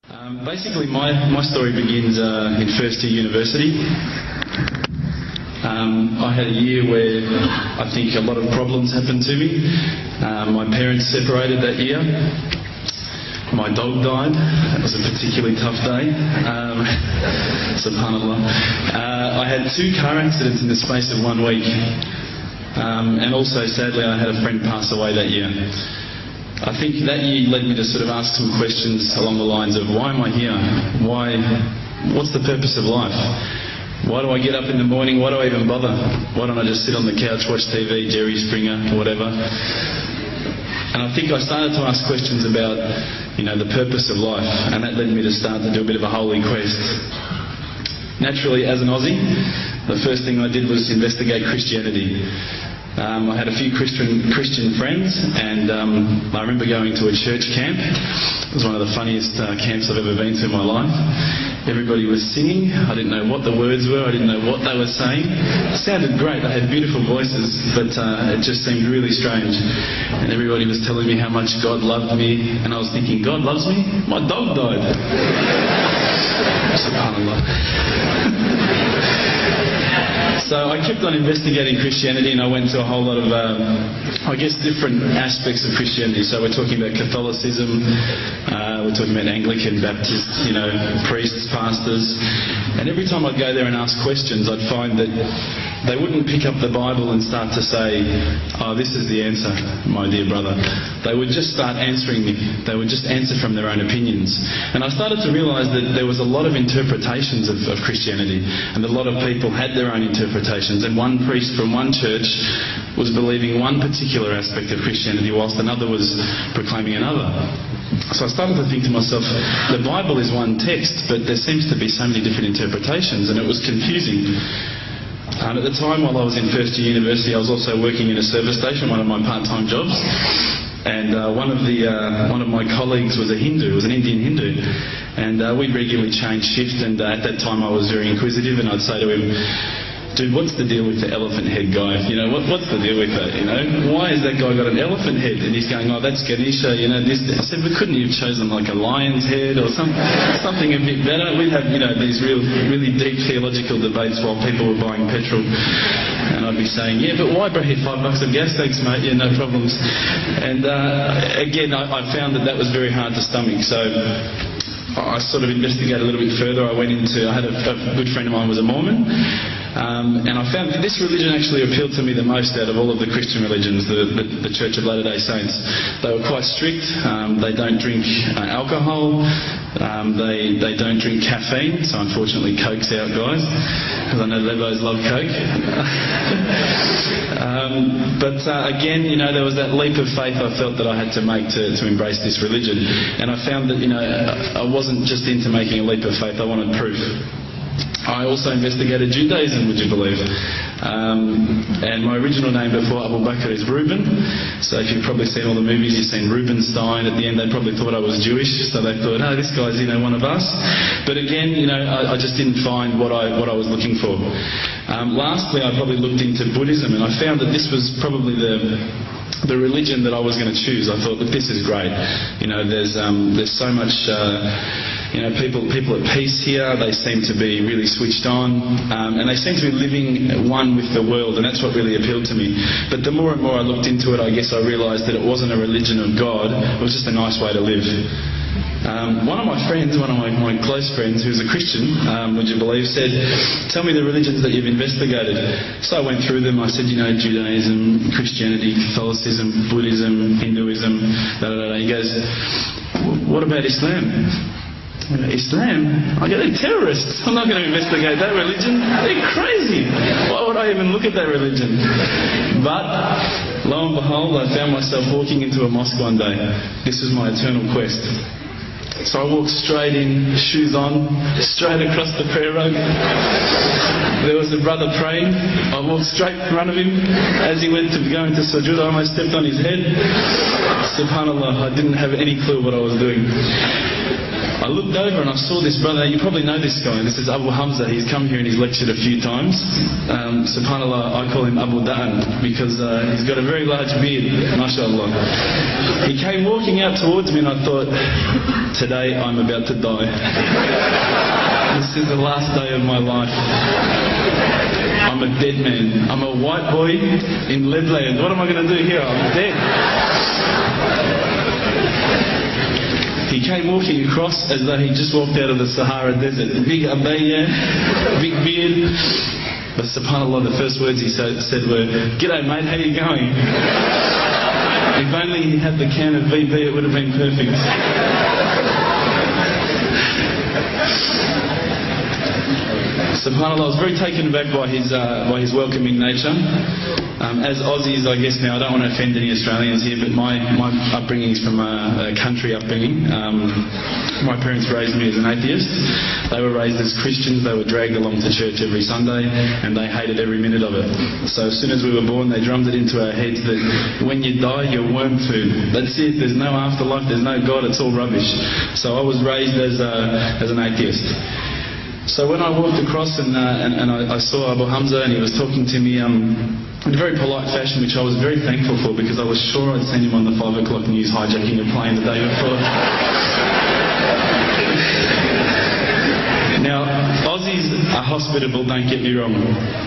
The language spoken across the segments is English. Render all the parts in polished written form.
Basically, my story begins in first year university. I had a year where I think a lot of problems happened to me. My parents separated that year. My dog died. That was a particularly tough day. Subhanallah. I had 2 car accidents in the space of 1 week. And also, sadly, I had a friend pass away that year. I think that year led me to sort of ask some questions along the lines of, why am I here? What's the purpose of life? Why do I get up in the morning? Why do I even bother? Why don't I just sit on the couch, watch TV, Jerry Springer, whatever? And I think I started to ask questions about, the purpose of life, and that led me to start to do a bit of a holy quest. Naturally, as an Aussie, the first thing I did was investigate Christianity. I had a few Christian friends, and I remember going to a church camp. It was one of the funniest camps I've ever been to in my life. Everybody was singing. I didn't know what the words were. I didn't know what they were saying. It sounded great. They had beautiful voices, but it just seemed really strange. And everybody was telling me how much God loved me, and I was thinking, God loves me? My dog died. Subhanallah. So I kept on investigating Christianity, and I went to a whole lot of, different aspects of Christianity. So we're talking about Catholicism, we're talking about Anglican, Baptist, priests, pastors. And every time I'd go there and ask questions, I'd find that they wouldn't pick up the Bible and start to say, oh, this is the answer, my dear brother. They would just start answering me. They would just answer from their own opinions. And I started to realise that there was a lot of interpretations of Christianity, and a lot of people had their own interpretations, and one priest from one church was believing one particular aspect of Christianity whilst another was proclaiming another. So I started to think to myself, the Bible is one text, but there seems to be so many different interpretations, and it was confusing. And at the time, while I was in first year university, I was also working in a service station, one of my part-time jobs. And one of my colleagues was a Hindu, was an Indian Hindu, and we'd regularly change shift. And at that time, I was very inquisitive, and I'd say to him, dude, what's the deal with the elephant head guy? What's the deal with that? Why has that guy got an elephant head? And he's going, oh, that's Ganesha, this. I said, but couldn't you have chosen like a lion's head or something a bit better? We'd have, these really deep theological debates while people were buying petrol. And I'd be saying, yeah, but why, bro? $5 of gas, thanks, mate. Yeah, no problems. And again, I found that was very hard to stomach. So I sort of investigated a little bit further. I had a good friend of mine was a Mormon, and I found that this religion actually appealed to me the most out of all of the Christian religions, the Church of Latter-day Saints. They were quite strict. They don't drink alcohol. They don't drink caffeine, so unfortunately Coke's out, guys, because I know Lebos love Coke. But again, there was that leap of faith I felt that I had to make to embrace this religion. And I found that, I wasn't just into making a leap of faith, I wanted proof. I also investigated Judaism, would you believe? And my original name before Abu Bakr is Reuben. So if you've probably seen all the movies, you've seen Reubenstein. At the end, they probably thought I was Jewish, so they thought, oh, this guy's, one of us. But again, I just didn't find what I was looking for. Lastly, I probably looked into Buddhism, and I found that this was probably the religion that I was going to choose. I thought that this is great. There's so much. People at peace here. They seem to be really switched on, and they seem to be living one with the world, and that's what really appealed to me. But the more and more I looked into it, I guess I realised that it wasn't a religion of God. It was just a nice way to live. One of my friends, one of my close friends, who's a Christian, would you believe, said, tell me the religions that you've investigated. So I went through them. I said, Judaism, Christianity, Catholicism, Buddhism, Hinduism, He goes, what about Islam? Islam? They're terrorists. I'm not going to investigate that religion. They're crazy. Why would I even look at that religion? But lo and behold, I found myself walking into a mosque one day. This was my eternal quest. So I walked straight in, shoes on, straight across the prayer rug. There was a brother praying. I walked straight in front of him. As he went to go into sujood, I almost stepped on his head. Subhanallah, I didn't have any clue what I was doing. I looked over and I saw this brother. You probably know this guy. This is Abu Hamza. He's come here and he's lectured a few times. SubhanAllah, I call him Abu Da'an because he's got a very large beard, mashallah. He came walking out towards me and I thought, today I'm about to die. This is the last day of my life. I'm a dead man. I'm a white boy in Leadland. What am I going to do here? I'm dead. He came walking across as though he just walked out of the Sahara Desert. Big abaya, big beard. But subhanAllah, the first words he said were, "G'day mate, how you going?" If only he had the can of VB, it would have been perfect. SubhanAllah, I was very taken aback by his welcoming nature. As Aussies, I guess now, I don't want to offend any Australians here, but my upbringing is from a country upbringing. My parents raised me as an atheist. They were raised as Christians. They were dragged along to church every Sunday, and they hated every minute of it. So as soon as we were born, they drummed it into our heads that when you die, you're worm food. That's it. There's no afterlife. There's no God. It's all rubbish. So I was raised as an atheist. So when I walked across and I saw Abu Hamza and he was talking to me in a very polite fashion, which I was very thankful for because I was sure I'd seen him on the 5 o'clock news hijacking a plane the day before. Now, Aussies are hospitable, don't get me wrong,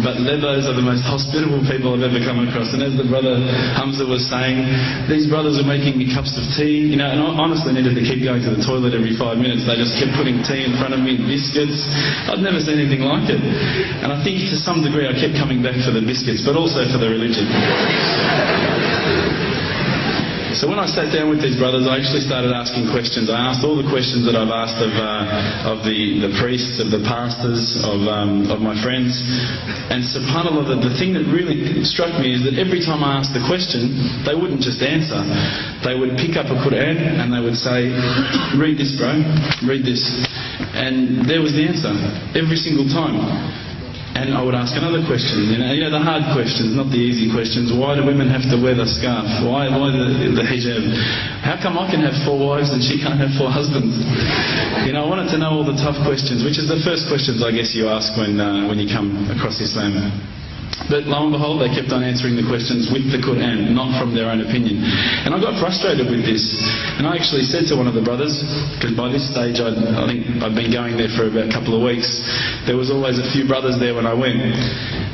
but those are the most hospitable people I've ever come across. And as the brother Hamza was saying, these brothers were making me cups of tea, and I honestly needed to keep going to the toilet every 5 minutes. They just kept putting tea in front of me, biscuits. I'd never seen anything like it. And I think to some degree I kept coming back for the biscuits, but also for the religion. So when I sat down with these brothers, I actually started asking questions. I asked all the questions that I've asked of the priests, of the pastors, of my friends. And subhanAllah, the thing that really struck me is that every time I asked the question, they wouldn't just answer. They would pick up a Quran and they would say, "Read this, bro, read this." And there was the answer, every single time. And I would ask another question, you know, the hard questions, not the easy questions. Why do women have to wear the scarf? Why the hijab? How come I can have 4 wives and she can't have 4 husbands? You know, I wanted to know all the tough questions, which is the first questions I guess you ask when you come across Islam. But lo and behold, they kept on answering the questions with the Quran, not from their own opinion. And I got frustrated with this. And I actually said to one of the brothers, because by this stage I think I'd been going there for about a couple of weeks, there was always a few brothers there when I went.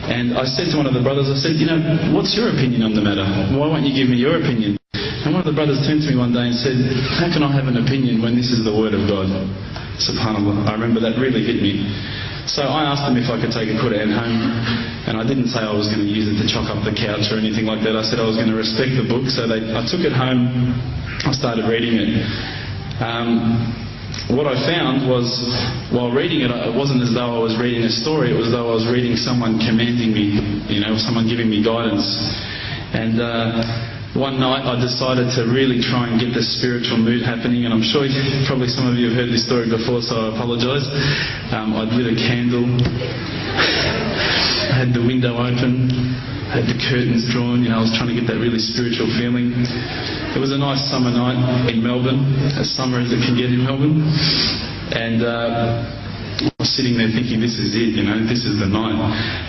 And I said to one of the brothers, I said, you know, what's your opinion on the matter? Why won't you give me your opinion? And one of the brothers turned to me one day and said, how can I have an opinion when this is the word of God? SubhanAllah, I remember that really hit me. So I asked them if I could take a Quran home, and I didn't say I was going to use it to chalk up the couch or anything like that. I said I was going to respect the book, so I took it home, I started reading it. What I found was, while reading it, it wasn't as though I was reading a story, it was as though I was reading someone commanding me, you know, someone giving me guidance. And one night I decided to really try and get the spiritual mood happening, and I'm sure probably some of you have heard this story before, so I apologise. I'd lit a candle, I had the window open, I had the curtains drawn, you know, I was trying to get that really spiritual feeling. It was a nice summer night in Melbourne, as summer as it can get in Melbourne, and I was sitting there thinking, this is it, you know, this is the night.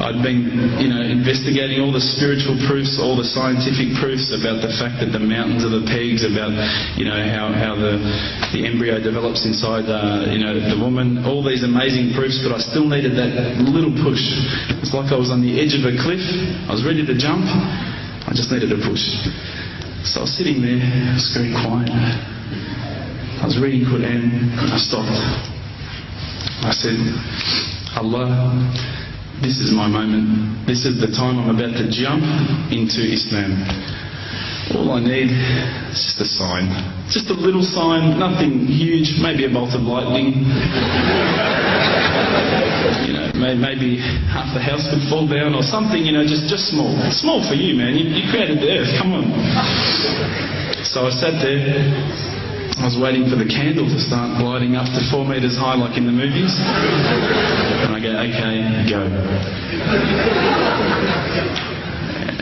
I'd been, you know, investigating all the spiritual proofs, all the scientific proofs about the fact that the mountains are the pegs, about, you know, how the embryo develops inside, you know, the woman, all these amazing proofs, but I still needed that little push. It's like I was on the edge of a cliff, I was ready to jump, I just needed a push. So I was sitting there, it was very quiet. I was reading Quran, and I stopped. I said, Allah, this is my moment. This is the time I'm about to jump into Islam. All I need is just a sign. Just a little sign, nothing huge, maybe a bolt of lightning. You know, maybe half the house could fall down or something, you know, just small. Small for you, man. You created the earth, come on. So I sat there. I was waiting for the candle to start gliding up to 4 metres high like in the movies. And I go, okay, go.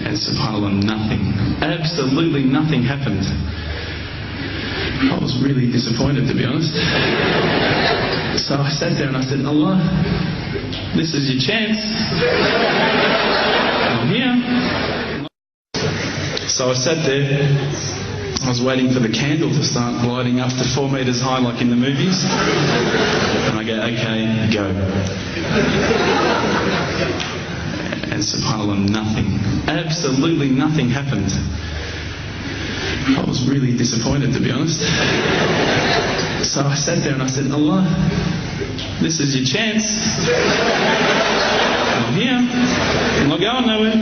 And subhanAllah, nothing. Absolutely nothing happened. I was really disappointed, to be honest. So I sat there and I said, Allah, this is your chance. I'm here. So I sat there. I was waiting for the candle to start lighting up to 4 metres high like in the movies. And I go, okay, go. And subhanAllah, nothing, absolutely nothing happened. I was really disappointed, to be honest. So I sat there and I said, Allah, this is your chance. I'm here. I'm not going nowhere.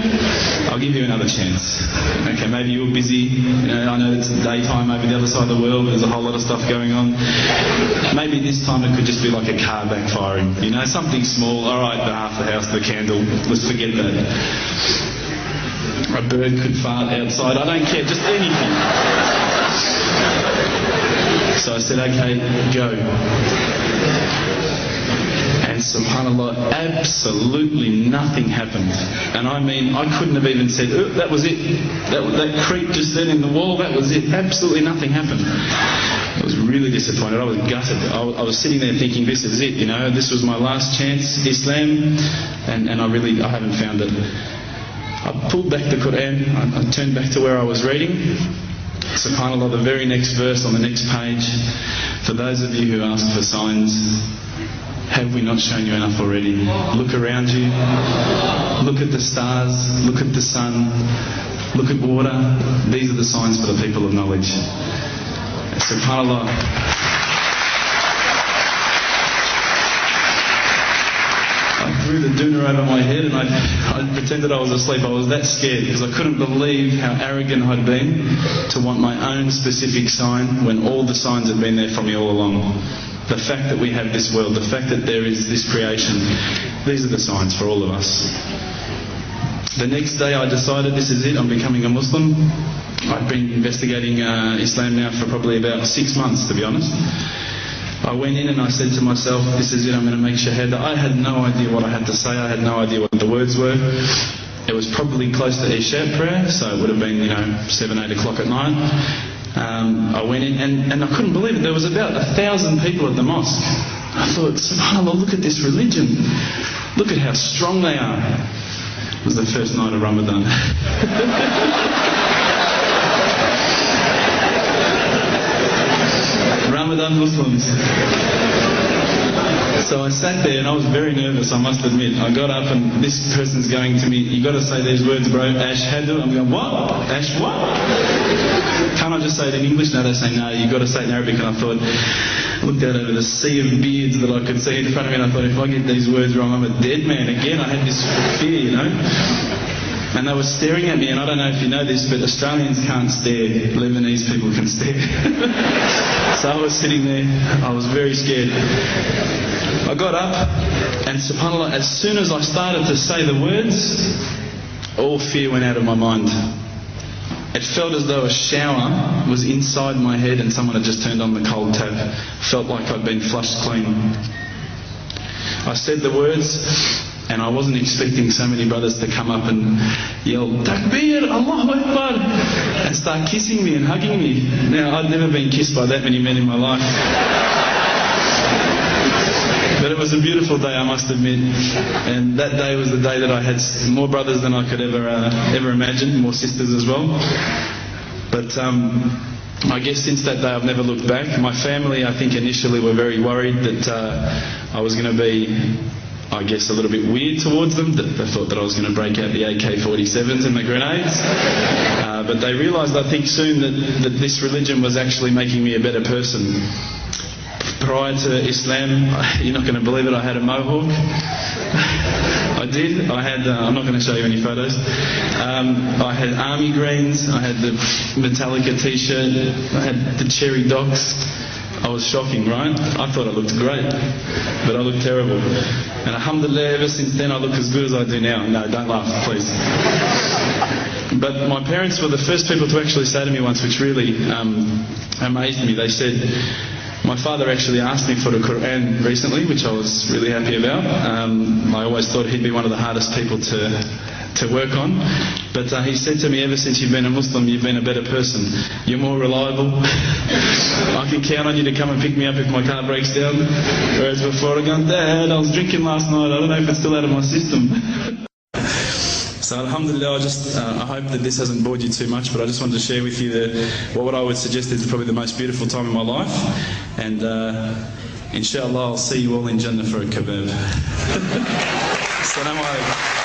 I'll give you another chance. Okay, maybe you're busy. I know it's daytime over the other side of the world. There's a whole lot of stuff going on. Maybe this time it could just be like a car backfiring. Something small. All right, the half the house, the candle. Let's forget that. A bird could fart outside. I don't care. Just anything. So I said, okay, go. And subhanAllah, absolutely nothing happened. And I mean, I couldn't have even said, oh, that was it. That creep just then in the wall, that was it. Absolutely nothing happened. I was really disappointed. I was gutted. I was sitting there thinking, this is it, this was my last chance, Islam, and I haven't found it. I pulled back the Quran, I turned back to where I was reading. SubhanAllah, the very next verse on the next page, for those of you who ask for signs, have we not shown you enough already? Look around you, look at the stars, look at the sun, look at water. These are the signs for the people of knowledge. SubhanAllah. I threw the doona over my head and I pretended I was asleep. I was that scared because I couldn't believe how arrogant I'd been to want my own specific sign when all the signs had been there for me all along. The fact that we have this world, the fact that there is this creation, these are the signs for all of us. The next day I decided this is it, I'm becoming a Muslim. I've been investigating Islam now for probably about 6 months, to be honest. I went in and I said to myself, this is it, I'm going to make shahada. I had no idea what I had to say, I had no idea what the words were. It was probably close to Isha prayer, so it would have been 7, 8 o'clock at night. I went in and I couldn't believe it. There was about 1,000 people at the mosque. I thought, subhanAllah, look at this religion. Look at how strong they are. It was the first night of Ramadan. Ramadan Muslims. So I sat there and I was very nervous, I must admit. I got up and this person's going to me, you got to say these words, bro. Ashhadu. I'm going, what? Ash what? Can't I just say it in English? No, they say no, you got to say it in Arabic. And I thought, I looked out over the sea of beards that I could see in front of me and I thought, if I get these words wrong, I'm a dead man again. I had this fear, And they were staring at me, and I don't know if you know this, but Australians can't stare. Lebanese people can stare. So I was sitting there, I was very scared. I got up, and subhanAllah, as soon as I started to say the words, all fear went out of my mind. It felt as though a shower was inside my head and someone had just turned on the cold tap. Felt like I'd been flushed clean. I said the words, and I wasn't expecting so many brothers to come up and yell, Takbir, Allahu Akbar, and start kissing me and hugging me. Now, I'd never been kissed by that many men in my life. But it was a beautiful day, I must admit. And that day was the day that I had more brothers than I could ever imagine, more sisters as well. But I guess since that day I've never looked back. My family, I think initially were very worried that I was going to be, I guess, a little bit weird towards them. They thought that I was going to break out the AK-47s and the grenades. But they realised, I think, soon that this religion was actually making me a better person. Prior to Islam, you're not going to believe it, I had a mohawk. I did. I had, I'm not going to show you any photos. I had army greens, I had the Metallica t-shirt, I had the cherry docks. I was shocking, right? I thought I looked great, but I looked terrible. And alhamdulillah, ever since then I look as good as I do now. No, don't laugh, please. But my parents were the first people to actually say to me once, which really amazed me. They said, my father actually asked me for the Quran recently, which I was really happy about. I always thought he'd be one of the hardest people to to work on. But he said to me, ever since you've been a Muslim, you've been a better person. You're more reliable. I can count on you to come and pick me up if my car breaks down. Whereas before I go, Dad, I was drinking last night. I don't know if it's still out of my system. So alhamdulillah, I hope that this hasn't bored you too much, but I just wanted to share with you what I would suggest is probably the most beautiful time in my life. And inshallah, I'll see you all in Jannah for a kebab. Assalamu alaikum.